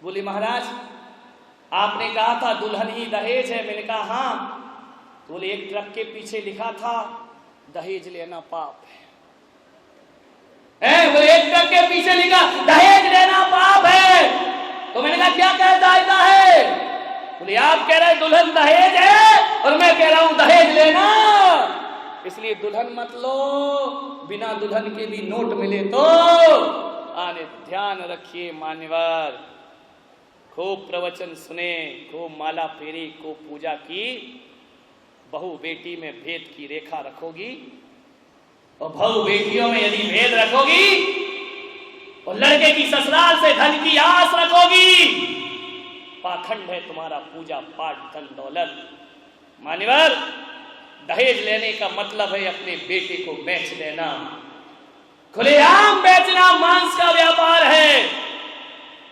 बोली महाराज आपने कहा था दुल्हन ही दहेज है। मैंने कहा हाँ। तो बोले एक ट्रक के पीछे लिखा था दहेज लेना पाप है। बोले एक ट्रक के पीछे लिखा दहेज लेना पाप है। तो मैंने कहा क्या कहता है? बोले आप कह रहे दुल्हन दहेज है और मैं कह रहा हूं दहेज लेना, इसलिए दुल्हन मत लो, बिना दुल्हन के भी नोट मिले तो आने। ध्यान रखिए मान्यवर, खूब प्रवचन सुने, खूब माला फेरी, खूब पूजा की। बहू बेटी में भेद की रेखा रखोगी और बहू बेटियों में यदि भेद रखोगी और लड़के की ससुराल से धन की आस रखोगी, पाखंड है तुम्हारा पूजा पाठ धन दौलत। मान्यवर दहेज लेने का मतलब है अपने बेटे को बेच देना, खुलेआम बेचना, मांस का व्यापार है।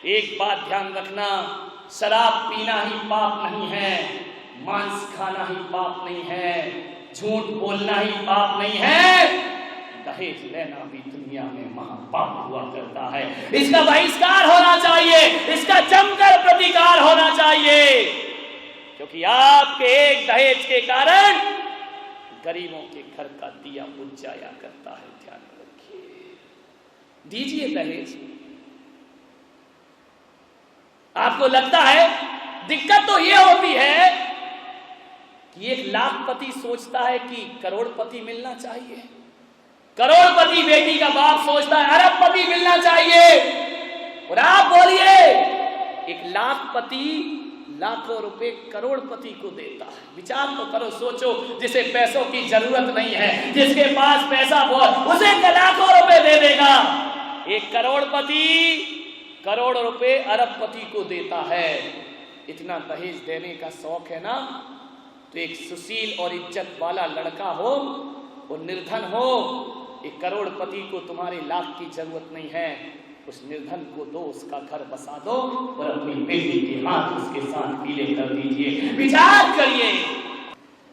एक बात ध्यान रखना, शराब पीना ही पाप नहीं है, मांस खाना ही पाप नहीं है, झूठ बोलना ही पाप नहीं है, दहेज लेना भी दुनिया में महापाप हुआ करता है। इसका बहिष्कार होना चाहिए, इसका जमकर प्रतिकार होना चाहिए, क्योंकि आपके एक दहेज के कारण गरीबों के घर का दिया बुझ जाया करता है। ध्यान रखिए, दीजिए दहेज। आपको लगता है, दिक्कत तो ये होती है कि एक लाखपति सोचता है कि करोड़पति मिलना चाहिए, करोड़पति बेटी का बाप सोचता है अरबपति मिलना चाहिए, और आप बोलिए एक लाखपति लाखों रुपए करोड़पति को देता है। विचार तो करो, सोचो, जिसे पैसों की जरूरत नहीं है, जिसके पास पैसा बहुत, उसे लाखों रुपए दे देगा। एक करोड़पति करोड़ रुपए अरबपति को देता है। इतना दहेज देने का शौक है ना, तो एक सुशील और इज्जत वाला लड़का हो और निर्धन हो, एक करोड़पति को तुम्हारे लाख की जरूरत नहीं है, उस निर्धन को दो, उसका घर बसा दो और अपनी बेटी के हाथ उसके साथ पीले कर दीजिए। विचार करिए,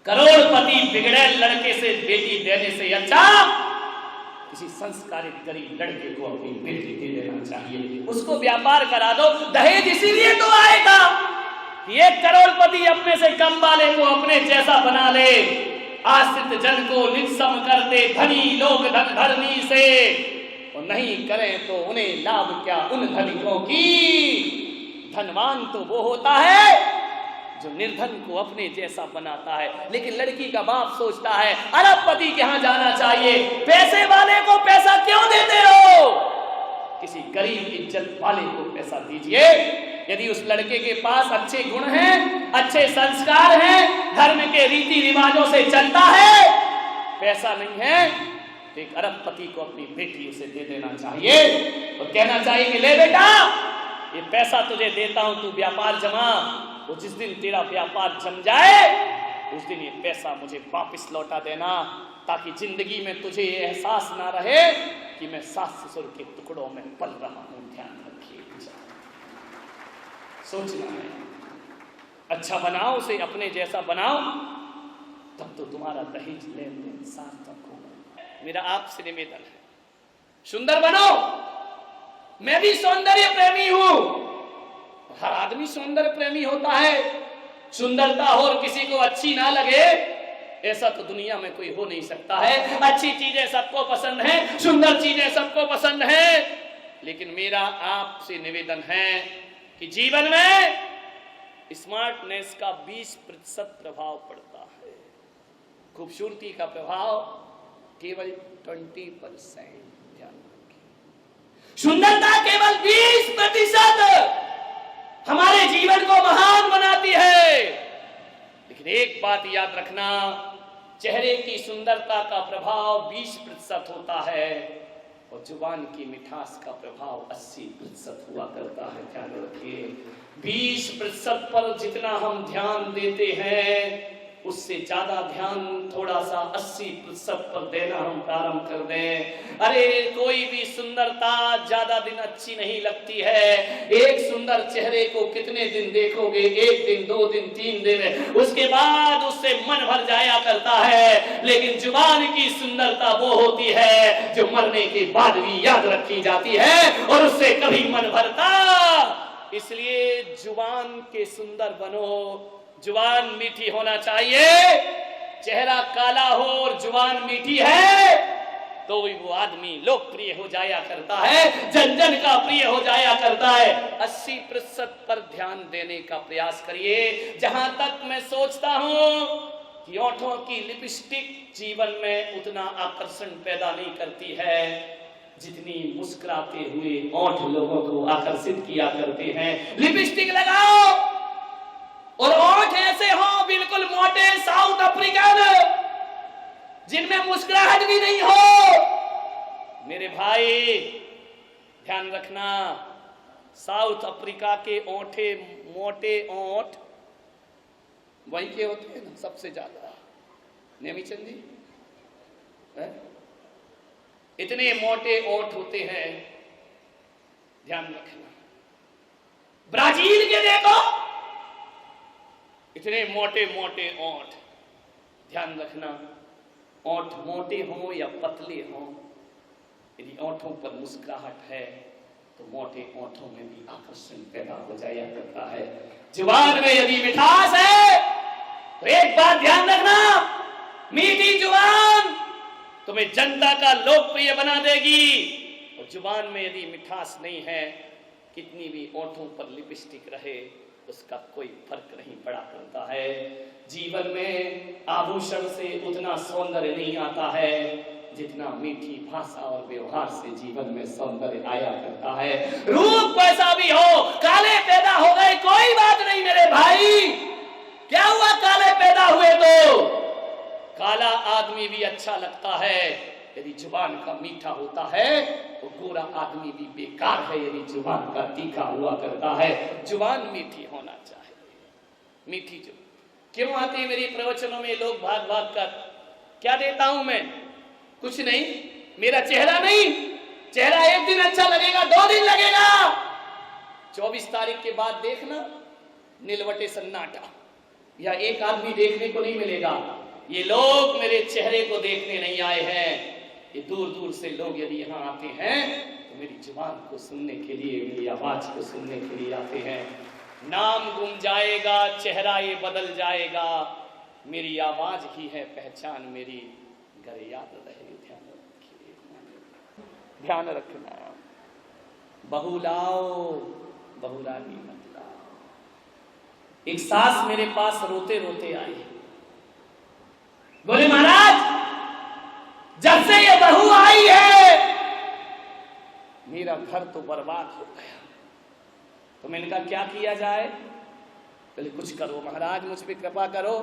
करोड़पति बिगड़े लड़के से बेटी देने से अच्छा किसी संस्कारित गरीब लड़के को अपनी बेटी दे देना चाहिए, उसको व्यापार करा दो। दहेज इसीलिए तो आएगा कि एक करोड़पति अपने से कम वाले को अपने जैसा बना ले, आश्रित जन को निस्सम करते धनी लोग धन धर्मी से, और नहीं करें तो उन्हें लाभ क्या उन धनिकों की। धनवान तो वो होता है जो निर्धन को अपने जैसा बनाता है। लेकिन लड़की का बाप सोचता है अरबपति के यहां जाना चाहिए, पैसे वाले को पैसा क्यों देते हो, किसी गरीब इज्जत वाले को पैसा दीजिए। यदि उस लड़के के पास अच्छे गुण हैं, अच्छे संस्कार हैं, धर्म के रीति रिवाजों से चलता है, पैसा नहीं है, तो एक अरबपति को अपनी बेटी उसे दे देना चाहिए और कहना चाहिए कि ले बेटा ये पैसा तुझे देता हूं, तू व्यापार जमा, और जिस दिन तेरा व्यापार जम जाए उस दिन ये पैसा मुझे वापस लौटा देना, ताकि जिंदगी में तुझे ये एहसास ना रहे कि मैं सास ससुर के टुकड़ों में पल रहा हूं। ध्यान रखिए, सोचना है, अच्छा बनाओ, उसे अपने जैसा बनाओ, तब तो तुम्हारा दहेज लेन देन सार्थक होगा। मेरा आपसे निवेदन है, सुंदर बनो। मैं भी सौंदर्य प्रेमी हूं, हर आदमी सौंदर्य प्रेमी होता है। सुंदरता हो और किसी को अच्छी ना लगे, ऐसा तो दुनिया में कोई हो नहीं सकता है। अच्छी चीजें सबको पसंद है, सुंदर चीजें सबको पसंद है, लेकिन मेरा आपसे निवेदन है कि जीवन में स्मार्टनेस का 20% प्रभाव पड़ता है, खूबसूरती का प्रभाव केवल 20%। ध्यान रखिए, सुंदरता केवल 20% हमारे जीवन को महान बनाती है। लेकिन एक बात याद रखना, चेहरे की सुंदरता का प्रभाव 20% होता है और जुबान की मिठास का प्रभाव 80% हुआ करता है। ध्यान रखिए, 20% पर जितना हम ध्यान देते हैं, उससे ज्यादा ध्यान थोड़ा सा 80% पर देना हम प्रारंभ कर दें। अरे कोई भी सुंदरता ज्यादा दिन अच्छी नहीं लगती है। एक सुंदर चेहरे को कितने दिन देखोगे, 1 दिन, 2 दिन, 3 दिन, उसके बाद उससे मन भर जाया करता है। लेकिन जुबान की सुंदरता वो होती है जो मरने के बाद भी याद रखी जाती है और उससे कभी मन भरता इसलिए जुबान के सुंदर बनो, जुबान मीठी होना चाहिए। चेहरा काला हो और जुबान मीठी है तो वो आदमी लोकप्रिय हो जाया करता है, जन जन का प्रिय हो जाया करता है। 80% पर ध्यान देने का प्रयास करिए। जहां तक मैं सोचता हूं कि ओठों की लिपस्टिक जीवन में उतना आकर्षण पैदा नहीं करती है जितनी मुस्कुराते हुए ओठ लोगों को आकर्षित किया करते हैं। लिपस्टिक लगाओ और ओठ ऐसे हो बिल्कुल मोटे साउथ अफ्रीकन, जिनमें मुस्कुराहट भी नहीं हो। मेरे भाई ध्यान रखना, साउथ अफ्रीका के ओठे मोटे ओठ वहीं के होते हैं ना सबसे ज्यादा। नेमीचंद जी इतने मोटे ओठ होते हैं, ध्यान रखना। ब्राजील के देखो इतने मोटे मोटे ओठ, ध्यान रखना। ओठ मोटे हो या पतले हो, यदि ओठों पर मुस्कुराहट है तो मोटे ओठों में भी आकर्षण पैदा हो जाया करता है। जुबान में यदि मिठास है तो एक बात ध्यान रखना, मीठी जुबान तुम्हें जनता का लोकप्रिय बना देगी। और जुबान में यदि मिठास नहीं है, कितनी भी ओठों पर लिपस्टिक रहे उसका कोई फर्क नहीं पड़ा करता है। जीवन में आभूषण से उतना सौंदर्य नहीं आता है जितना मीठी भाषा और व्यवहार से जीवन में सौंदर्य आया करता है। रूप कैसा भी हो, काले पैदा हो गए कोई बात नहीं मेरे भाई, क्या हुआ काले पैदा हुए तो? काला आदमी भी अच्छा लगता है यदि जुबान का मीठा होता है, तो गोरा आदमी भी बेकार है यदि जुबान का तीखा हुआ करता है। जुबान मीठी होना चाहिए, मीठी जो क्यों आते हैं मेरी प्रवचनों में लोग भाग भाग कर? क्या देता हूं मैं? कुछ नहीं, मेरा चेहरा नहीं, चेहरा एक दिन अच्छा लगेगा, 2 दिन लगेगा, 24 तारीख के बाद देखना नीलवटे सन्नाटा, या एक आदमी देखने को नहीं मिलेगा। ये लोग मेरे चेहरे को देखने नहीं आए हैं, ये दूर दूर से लोग यदि यहाँ आते हैं तो मेरी जुबान को सुनने के लिए, मेरी आवाज को सुनने के लिए आते हैं। नाम गुम जाएगा, चेहरा ये बदल जाएगा, मेरी आवाज ही है पहचान मेरी, घर याद रहे। ध्यान रखना, बहू लाओ बहुरानी मत लाओ। एक सास मेरे पास रोते रोते आई, बोले महाराज जब से ये बहू आई है मेरा घर तो बर्बाद हो गया। तो मैंने कहा क्या किया जाए? बोले कुछ करो महाराज, मुझ पे कृपा करो,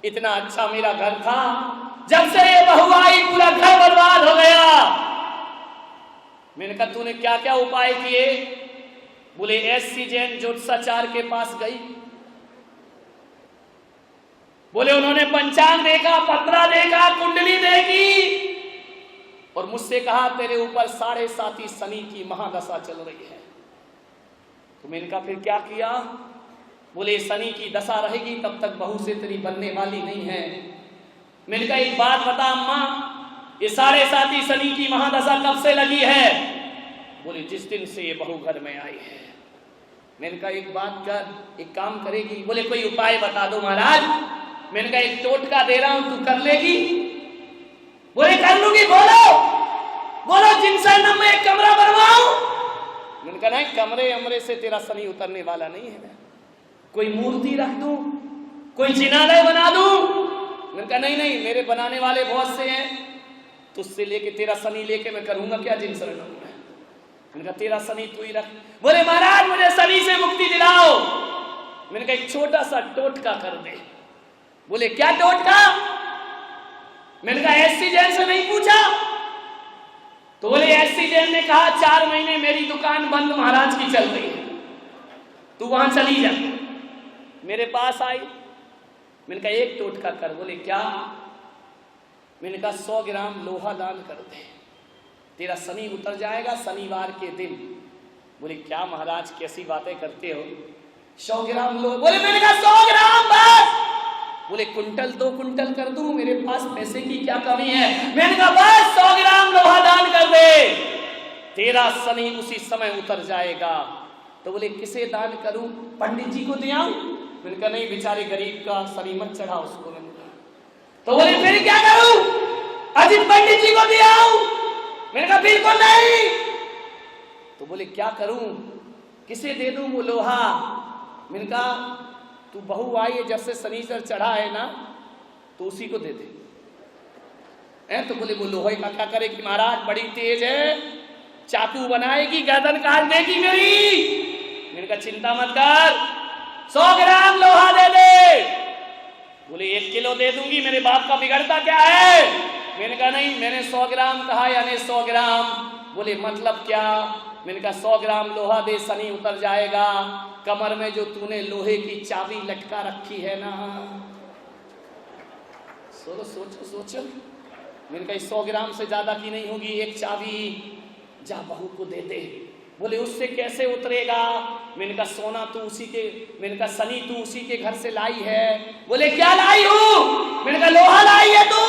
इतना अच्छा मेरा घर था, जब से ये बहू आई पूरा घर बर्बाद हो गया। मैंने कहा तूने क्या क्या उपाय किए? बोले एससी जैन ज्योतिषाचार्य के पास गई, बोले उन्होंने पंचांग देखा, पत्रा देखा, कुंडली देखी और मुझसे कहा तेरे ऊपर 7.5 शनि की महादशा चल रही है। तो मैंने कहा फिर क्या किया? बोले शनि की दशा रहेगी तब तक बहू से तेरी बनने वाली नहीं है। मैंने कहा एक बात बता अम्मा, ये 7.5 शनि की महादशा कब से लगी है? बोले जिस दिन से ये बहू घर में आई है। मैंने कहा एक बात कर, एक काम करेगी? बोले कोई उपाय बता दो महाराज। मैंने कहा एक टोटका दे रहा हूं, तू कर लेगी? बोले कर लूंगी। बोलो बोलो जिनसर में एक कमरा बनवाऊं? मैंने कहा नहीं, कमरे अमरे से तेरा शनि उतरने वाला नहीं है। कोई मूर्ति रख दूं, कोई जिनालय बना दूं? मैंने कहा नहीं नहीं, मेरे बनाने वाले बहुत से हैं, तुझसे लेके तेरा शनि लेके मैं करूंगा क्या जिनसर में? मैंने कहा तेरा शनि तू ही रख। बोले महाराज मुझे शनि से मुक्ति दिलाओ। मैंने कहा एक छोटा सा टोटका कर दे। बोले क्या टोटका? मैंने कहा एससी जैन से नहीं पूछा? तो बोले एससी जैन ने कहा 4 महीने मेरी दुकान बंद महाराज की चल रही है, तू वहां चली जा। मेरे पास आई, मैंने कहा एक टोटका कर। बोले क्या? मैंने कहा 100 ग्राम लोहा दान कर दे, तेरा शनि उतर जाएगा शनिवार के दिन। बोले क्या महाराज कैसी बातें करते हो, 100 ग्राम लोहा? बोले मैंने कहा 100 ग्राम बस। बोले कुंटल 2 कुंटल कर दूं, मेरे पास पैसे की क्या कमी है? मैंने कहा बस 100 ग्राम लोहा दान कर दे, तेरा शनि उसी समय उतर जाएगा। तो बोले किसे दान करूं, पंडित जी को दे आऊं? मैंने कहा नहीं, बेचारे गरीब का सरी मत चढ़ा उसको। मैंने कहा तो बोले फिर क्या करूं, अजीत पंडित जी को दे आऊं? मैंने कहा बिल्कुल नहीं। तो बोले क्या करूं, किसे दे दूं वो लोहा? मैंने कहा तू बहू आई है जब से शनिचर चढ़ा है ना, तो उसी को दे दे। तो बोले वो लोहे का क्या करे कि महाराज बड़ी तेज है, चाकू बनाएगी, गर्दन काट देगी मेरी। मैंने कहा चिंता मत कर, 100 ग्राम लोहा दे दे। बोले 1 किलो दे दूंगी, मेरे बाप का बिगड़ता क्या है? मैंने कहा नहीं, मैंने 100 ग्राम कहा, यानी 100 ग्राम। बोले मतलब क्या? मैंने कहा 100 ग्राम लोहा दे, शनि उतर जाएगा। कमर में जो तूने लोहे की चाबी लटका रखी है ना, सोचो सोचो। मैंने कहा 100 ग्राम से ज्यादा की नहीं होगी, एक चाबी जा बहू को दे दे। बोले उससे कैसे उतरेगा? मैंने कहा सोना तू उसी के, मैंने कहा शनि तू उसी के घर से लाई है। बोले क्या लाई हूं? मैंने कहा लोहा लाई है तू,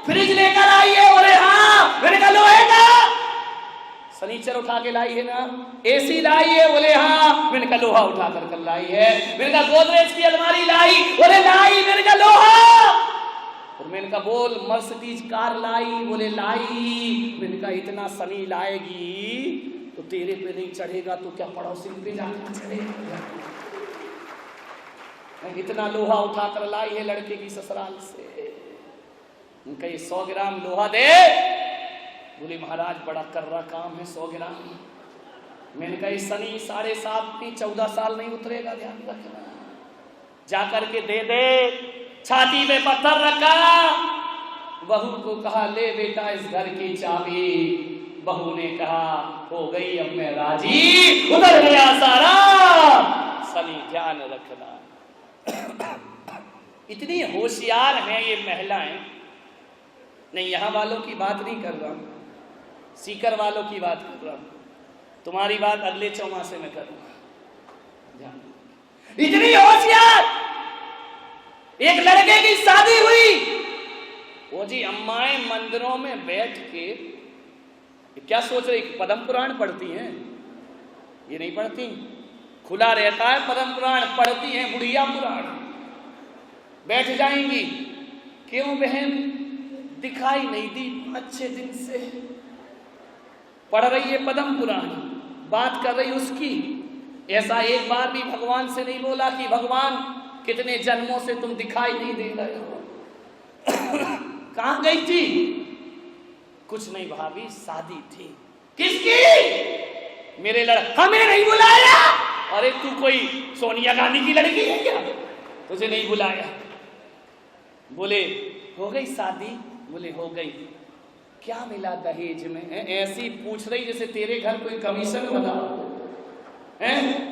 फ्रिज लेकर आई है? बोले हाँ। मैंने कहा लोहे का? शनिचर उठा के लाई है ना? एसी लाई है? बोले हाँ। मैंने कहा लोहा उठा कर लाई है। मैंने कहा गोदरेज की अलमारी लाई? बोले लाई। मैंने कहा लोहा। और मैंने कहा बोल मर्सिडीज कार लाई? बोले लाई। मैंने कहा इतना शनि लाएगी तो तेरे पे नहीं चढ़ेगा तो क्या पड़ोसी पे जाकर चढ़ेगा? इतना लोहा उठा कर लाई है लड़के की ससुराल से। उनका ये 100 ग्राम लोहा दे। बोले महाराज बड़ा कर्रा काम है 100 ग्राम। मैंने कहा शनि 7.5 नहीं 14 साल नहीं उतरेगा, ध्यान रखना। जाकर के दे दे। छाती में पत्थर रखा, बहू को कहा ले बेटा इस घर की चाबी। बहू ने कहा हो गई अब मैं राजी, उधर गया सारा शनि, ध्यान रखना। इतनी होशियार हैं ये महिलाएं। नहीं यहाँ वालों की बात नहीं कर रहा, सीकर वालों की बात कर रहा हूं। तुम्हारी बात अगले चौमासे में करूंगा। इतनी होशियार। एक लड़के की शादी हुई, वो जी अम्माएं मंदिरों में बैठ के क्या सोच रही, पद्म पुराण पढ़ती हैं? ये नहीं पढ़ती, खुला रहता है पद्म पुराण, पढ़ती हैं बुढ़िया पुराण। बैठ जाएंगी, क्यों बहन दिखाई नहीं दी 5-6 दिन से? पढ़ रही है पद्म पुराण, बात कर रही उसकी। ऐसा एक बार भी भगवान से नहीं बोला कि भगवान कितने जन्मों से तुम दिखाई नहीं दे रहे हो। कहां गई थी? कुछ नहीं भाभी, शादी थी। किसकी? मेरे लड़का। हमें नहीं बुलाया? अरे तू कोई सोनिया गांधी की लड़की है क्या, तुझे नहीं बुलाया? बोले हो गई शादी? बोले हो गई। क्या मिला दहेज में? ऐसी पूछ रही जैसे तेरे घर कोई कमीशन बना।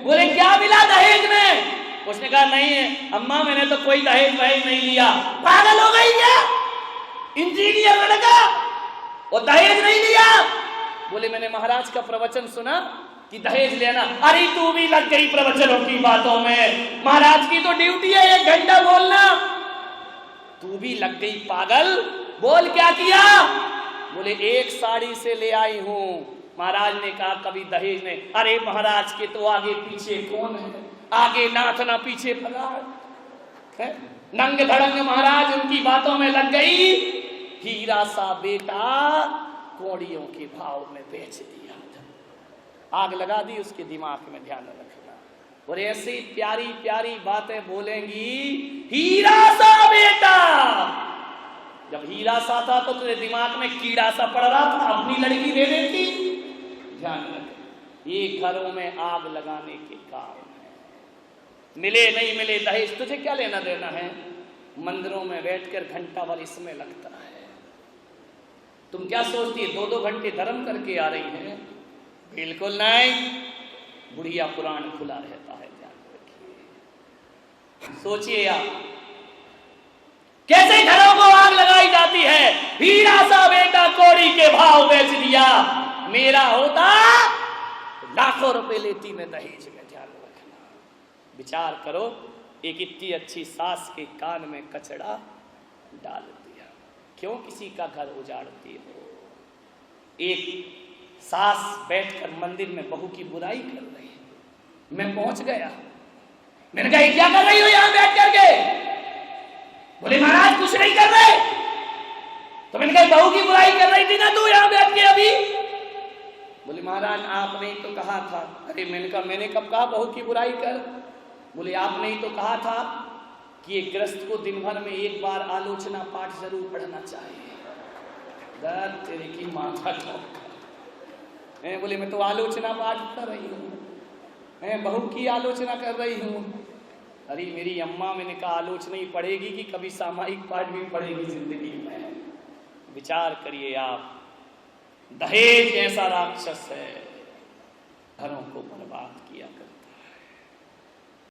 बोले क्या मिला दहेज में? उसने कहा नहीं है अम्मा, मैंने तो कोई दहेज वहेज नहीं लिया। पागल हो गई क्या? इंजीनियर लड़का और दहेज नहीं लिया? बोले मैंने महाराज का प्रवचन सुना कि दहेज लेना। अरे तू भी लग गई प्रवचनों की बातों में, महाराज की तो ड्यूटी है 1 घंटा बोलना, तू भी लग गई पागल। बोल क्या किया? बोले 1 साड़ी से ले आई हूं। महाराज ने कहा कभी दहेज नहीं। अरे महाराज के तो आगे पीछे कौन है, आगे नाथ ना पीछे पगार। नंग धड़ंग महाराज उनकी बातों में लग गई। हीरा सा बेटा कौड़ियों के भाव में बेच दिया, आग लगा दी उसके दिमाग में, ध्यान रखना। और ऐसी प्यारी प्यारी बातें बोलेंगी, हीरा सा बेटा। जब हीरा सा था तो तेरे दिमाग में कीड़ा सा पड़ रहा था, अपनी लड़की दे देती। ध्यान रख, ये घरों में आग लगाने के कारण है। मिले नहीं मिले दहेज, तुझे क्या लेना देना है? मंदिरों में बैठकर घंटा भर इसमें लगता है। तुम क्या सोचती है 2-2 घंटे धर्म करके आ रही है? बिल्कुल नहीं, बुढ़िया पुराण खुला रहता है, ध्यान रखिए। सोचिए आप कैसे घरों को आग लगाई जाती है। हीरा सा बेटा कौड़ी के भाव बेच दिया, मेरा होता लाखों रुपए लेती मैं दहेज में। ध्यान रखना, विचार करो, एक इतनी अच्छी सास के कान में कचड़ा डाल दिया, क्यों किसी का घर उजाड़ती हो? एक सास बैठकर मंदिर में बहू की बुराई कर रही है, मैं पहुंच गया। मैंने कहा क्या कर रही हो यहां बैठ करके? बोले महाराज कुछ नहीं कर रहे। तो मैंने कहा बहू की बुराई कर रही थी ना तू यहां बैठ के अभी? बोले महाराज आपने ही तो कहा था। अरे मैंने कहा मैंने कब कहा बहू की बुराई कर? बोले आपने ही तो कहा था कि एक गृहस्थ को दिन भर में एक बार आलोचना पाठ जरूर पढ़ना चाहिए। दर्द तेरे की माथा है। बोले मैं तो आलोचना पाठ कर रही हूँ, बहू की आलोचना कर रही हूँ। अरे मेरी अम्मा, मैंने कहा आलोचना ही पढ़ेगी कि कभी सामायिक पाठ भी पढ़ेगी जिंदगी में? विचार करिए आप। दहेज ऐसा राक्षस है, घरों को बर्बाद